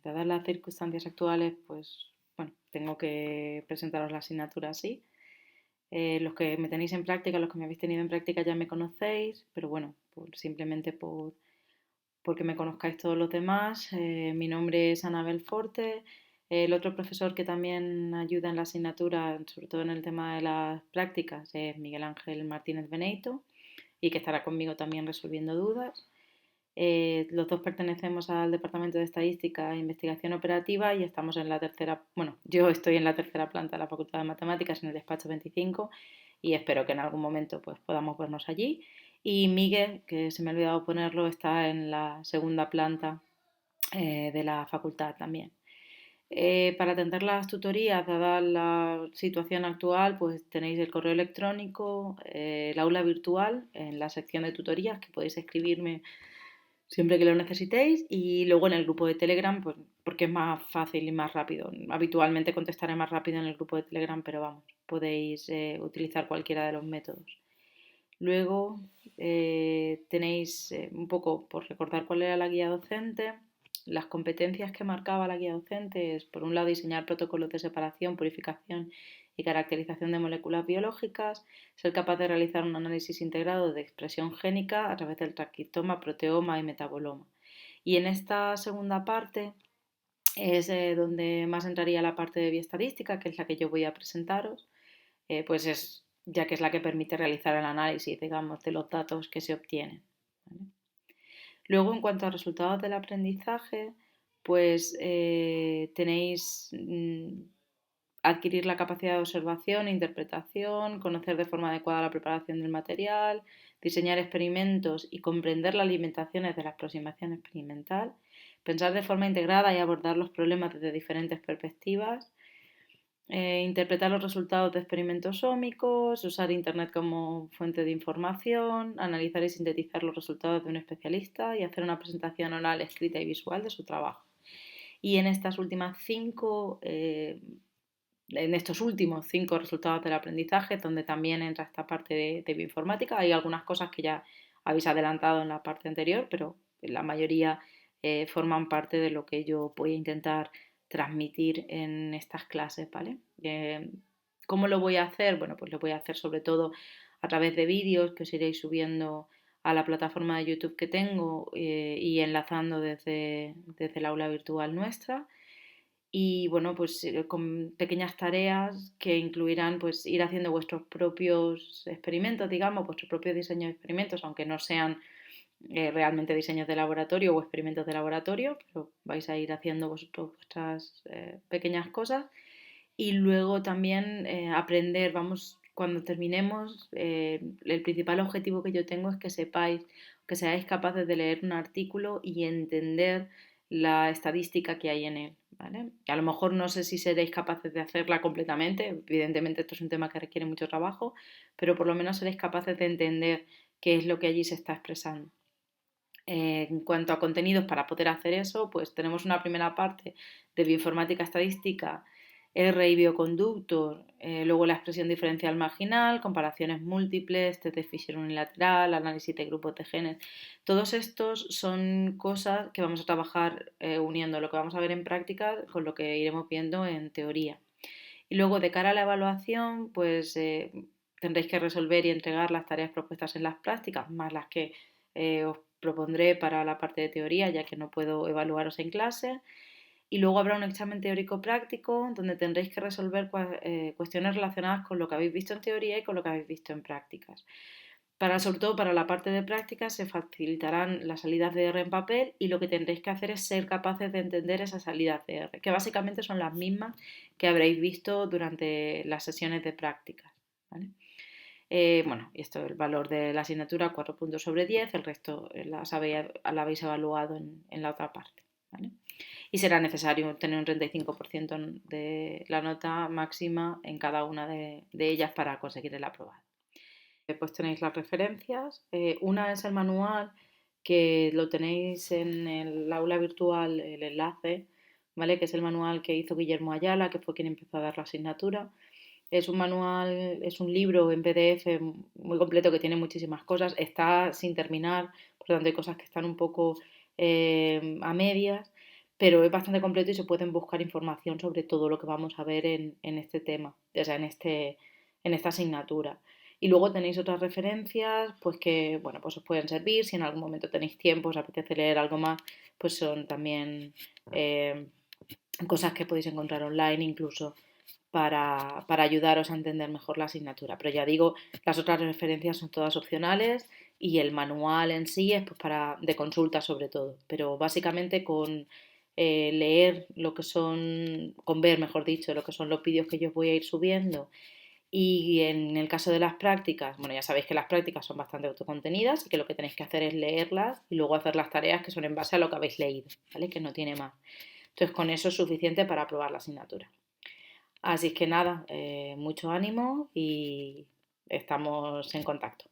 Dadas las circunstancias actuales, pues bueno, tengo que presentaros la asignatura así. Los que me tenéis en práctica, los que me habéis tenido en práctica ya me conocéis, pero bueno, simplemente porque me conozcáis todos los demás. Mi nombre es Anabel Forte. El otro profesor que también ayuda en la asignatura, sobre todo en el tema de las prácticas, es Miguel Ángel Martínez Beneito y que estará conmigo también resolviendo dudas. Los dos pertenecemos al Departamento de Estadística e Investigación Operativa y estamos en la tercera, bueno, yo estoy en la tercera planta de la Facultad de Matemáticas, en el despacho 25, y espero que en algún momento pues, podamos vernos allí. Y Miguel, que se me ha olvidado ponerlo, está en la segunda planta de la facultad también. Para atender las tutorías, dada la situación actual, pues tenéis el correo electrónico, el aula virtual en la sección de tutorías, que podéis escribirme siempre que lo necesitéis, y luego en el grupo de Telegram, pues porque es más fácil y más rápido. Habitualmente contestaré más rápido en el grupo de Telegram, pero vamos, podéis utilizar cualquiera de los métodos. Luego tenéis un poco por recordar cuál era la guía docente. Las competencias que marcaba la guía docente es, por un lado, diseñar protocolos de separación, purificación y caracterización de moléculas biológicas, ser capaz de realizar un análisis integrado de expresión génica a través del transcriptoma, proteoma y metaboloma. Y en esta segunda parte es donde más entraría la parte de bioestadística, que es la que yo voy a presentaros, pues es ya que es la que permite realizar el análisis, digamos, de los datos que se obtienen. ¿Vale? Luego, en cuanto a resultados del aprendizaje, pues tenéis adquirir la capacidad de observación e interpretación, conocer de forma adecuada la preparación del material, diseñar experimentos y comprender las limitaciones de la aproximación experimental, pensar de forma integrada y abordar los problemas desde diferentes perspectivas, interpretar los resultados de experimentos ómicos, usar Internet como fuente de información, analizar y sintetizar los resultados de un especialista y hacer una presentación oral, escrita y visual de su trabajo. Y en estas últimas cinco, en estos últimos 5 resultados del aprendizaje, donde también entra esta parte de bioinformática, hay algunas cosas que ya habéis adelantado en la parte anterior, pero la mayoría forman parte de lo que yo voy a intentar transmitir en estas clases, ¿vale? ¿Cómo lo voy a hacer? Bueno, pues lo voy a hacer sobre todo a través de vídeos que os iréis subiendo a la plataforma de YouTube que tengo y enlazando desde el aula virtual nuestra. Y bueno, pues con pequeñas tareas que incluirán pues ir haciendo vuestros propios experimentos, digamos, vuestros propios diseños de experimentos, aunque no sean realmente diseños de laboratorio o experimentos de laboratorio, pero vais a ir haciendo vosotros vuestras pequeñas cosas y luego también aprender, vamos, cuando terminemos, el principal objetivo que yo tengo es que sepáis, que seáis capaces de leer un artículo y entender la estadística que hay en él, ¿vale? A lo mejor no sé si seréis capaces de hacerla completamente, evidentemente esto es un tema que requiere mucho trabajo, pero por lo menos seréis capaces de entender qué es lo que allí se está expresando. En cuanto a contenidos para poder hacer eso, pues tenemos una primera parte de bioinformática estadística, R y bioconductos, luego la expresión diferencial marginal, comparaciones múltiples, test de fisión unilateral, análisis de grupos de genes. Todos estos son cosas que vamos a trabajar uniendo lo que vamos a ver en práctica con lo que iremos viendo en teoría. Y luego de cara a la evaluación, pues tendréis que resolver y entregar las tareas propuestas en las prácticas, más las que os propondré para la parte de teoría, ya que no puedo evaluaros en clase. Y luego habrá un examen teórico práctico donde tendréis que resolver cuestiones relacionadas con lo que habéis visto en teoría y con lo que habéis visto en prácticas. Sobre todo para la parte de prácticas se facilitarán las salidas de R en papel y lo que tendréis que hacer es ser capaces de entender esas salidas de R, que básicamente son las mismas que habréis visto durante las sesiones de prácticas. ¿Vale? Bueno, esto es el valor de la asignatura, 4 puntos sobre 10, el resto la habéis evaluado en la otra parte. ¿Vale? Y será necesario tener un 35% de la nota máxima en cada una de ellas para conseguir el aprobado. Pues tenéis las referencias. Una es el manual, que lo tenéis en el aula virtual, el enlace, ¿vale? Que es el manual que hizo Guillermo Ayala, que fue quien empezó a dar la asignatura. Es un manual, es un libro en PDF muy completo que tiene muchísimas cosas. Está sin terminar, por lo tanto hay cosas que están un poco a medias, pero es bastante completo y se pueden buscar información sobre todo lo que vamos a ver en este tema, o sea, en esta asignatura. Y luego tenéis otras referencias, pues que, bueno, pues os pueden servir. Si en algún momento tenéis tiempo, os apetece leer algo más, pues son también eh, cosas que podéis encontrar online incluso para ayudaros a entender mejor la asignatura. Pero ya digo, las otras referencias son todas opcionales y el manual en sí es pues para, de consulta sobre todo. Pero básicamente con leer lo que son, con ver, mejor dicho, lo que son los vídeos que yo os voy a ir subiendo. Y en el caso de las prácticas, bueno, ya sabéis que las prácticas son bastante autocontenidas y que lo que tenéis que hacer es leerlas y luego hacer las tareas que son en base a lo que habéis leído, ¿vale? Que no tiene más. Entonces, con eso es suficiente para aprobar la asignatura. Así que nada, mucho ánimo y estamos en contacto.